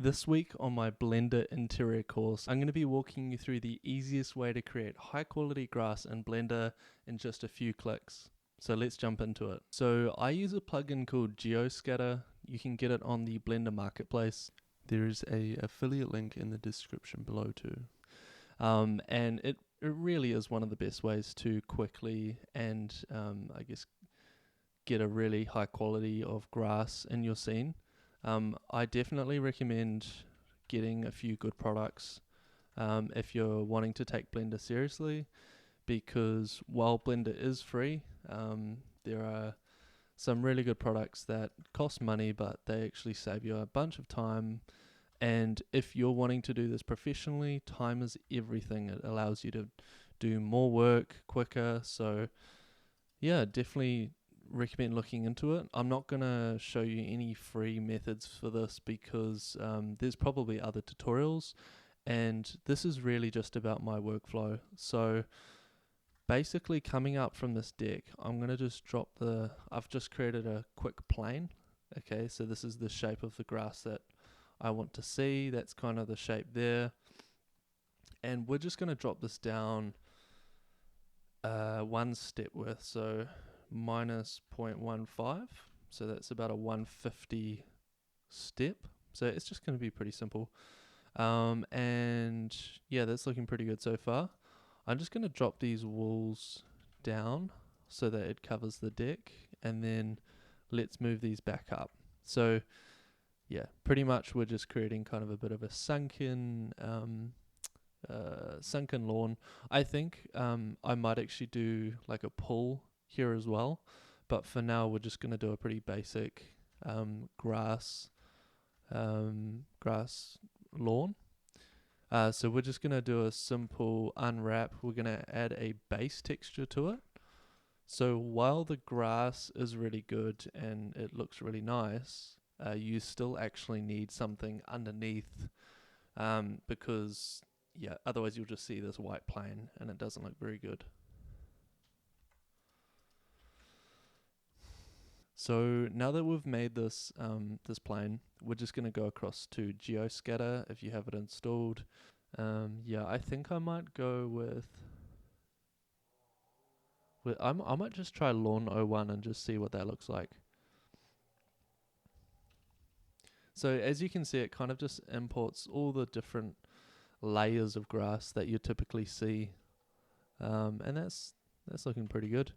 This week on my Blender interior course, I'm going to be walking you through the easiest way to create high quality grass in Blender in just a few clicks. So let's jump into it. So I use a plugin called Geoscatter. You can get it on the Blender Marketplace. There is a affiliate link in the description below too. And it really is one of the best ways to quickly and I guess get a really high quality of grass in your scene. I definitely recommend getting a few good products if you're wanting to take Blender seriously, because while Blender is free, there are some really good products that cost money, but they actually save you a bunch of time. And if you're wanting to do this professionally, time is everything. It allows you to do more work quicker. So yeah, definitely recommend looking into it. I'm not going to show you any free methods for this because there's probably other tutorials, and this is really just about my workflow. So basically coming up from this deck, I'm going to just I've just created a quick plane. Okay, so this is the shape of the grass that I want to see. That's kind of the shape there. And we're just going to drop this down one step worth. So minus 0.15, so that's about a 150 step. So it's just going to be pretty simple. And yeah, that's looking pretty good so far. I'm just going to drop these walls down so that it covers the deck, and then let's move these back up. So yeah, pretty much we're just creating kind of a bit of a sunken lawn. I think I might actually do like a pool here as well, but for now we're just going to do a pretty basic grass lawn. So we're just going to do a simple unwrap. We're going to add a base texture to it. So while the grass is really good and it looks really nice, you still actually need something underneath, because yeah, otherwise you'll just see this white plane and it doesn't look very good. So now that we've made this this plane, we're just going to go across to Geoscatter if you have it installed. Yeah, I think I might go with I might just try Lawn 01 and just see what that looks like. So as you can see, it kind of just imports all the different layers of grass that you typically see, and that's looking pretty good.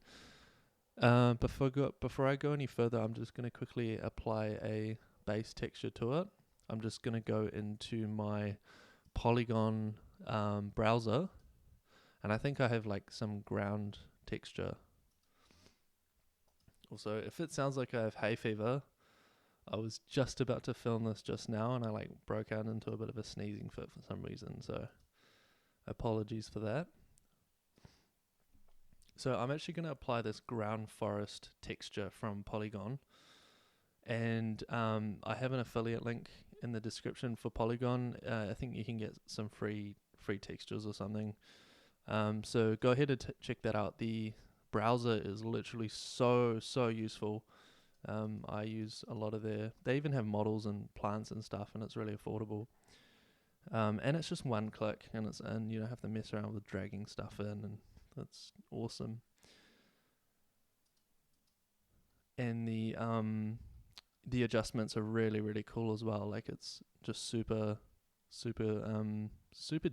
Before I go any further, I'm just going to quickly apply a base texture to it. I'm just going to go into my Polygon browser, and I think I have like some ground texture. Also, if it sounds like I have hay fever, I was just about to film this just now and I like broke out into a bit of a sneezing fit for some reason, so apologies for that. So I'm actually going to apply this ground forest texture from Polygon, and I have an affiliate link in the description for Polygon. I think you can get some free textures or something. So go ahead and check that out. The browser is literally so useful. I use a lot of they even have models and plants and stuff, and it's really affordable. And it's just one click, and you don't have to mess around with dragging stuff in, and that's awesome. And the adjustments are really cool as well. Like it's just super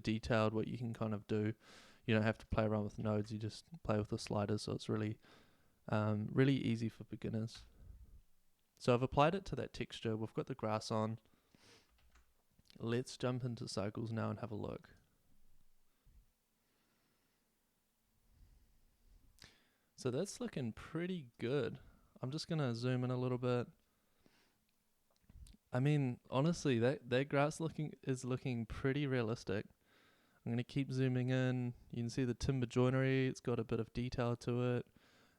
detailed what you can kind of do. You don't have to play around with nodes, you just play with the sliders, so it's really easy for beginners. So I've applied it to that texture. We've got the grass on. Let's jump into cycles now and have a look. So that's looking pretty good. I'm just going to zoom in a little bit. I mean, honestly, that grass is looking pretty realistic. I'm going to keep zooming in. You can see the timber joinery. It's got a bit of detail to it.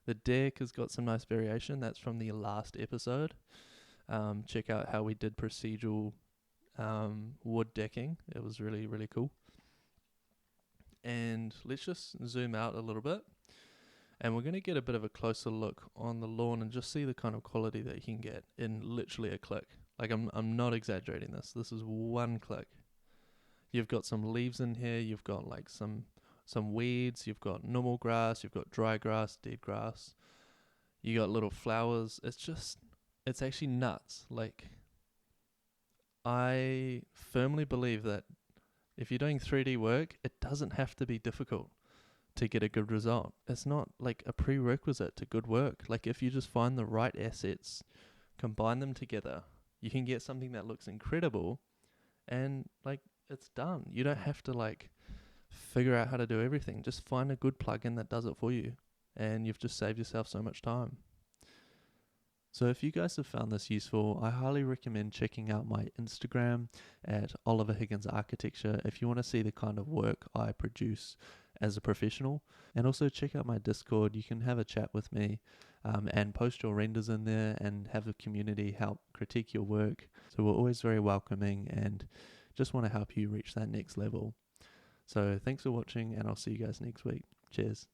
The deck has got some nice variation. That's from the last episode. Check out how we did procedural wood decking. It was really cool. And let's just zoom out a little bit, and we're going to get a bit of a closer look on the lawn and just see the kind of quality that you can get in literally a click. Like I'm not exaggerating this. This is one click. You've got some leaves in here, you've got like some weeds, you've got normal grass, you've got dry grass, dead grass. You got little flowers. It's actually nuts. Like, I firmly believe that if you're doing 3D work, it doesn't have to be difficult to get a good result. It's not like a prerequisite to good work. Like, if you just find the right assets, combine them together, you can get something that looks incredible, and like, it's done. You don't have to like figure out how to do everything. Just find a good plugin that does it for you, and you've just saved yourself so much time. So if you guys have found this useful, I highly recommend checking out my Instagram at Oliver Higgins Architecture if you want to see the kind of work I produce as a professional. And also check out my Discord. You can have a chat with me and post your renders in there and have the community help critique your work. So we're always very welcoming and just want to help you reach that next level. So thanks for watching, and I'll see you guys next week. Cheers.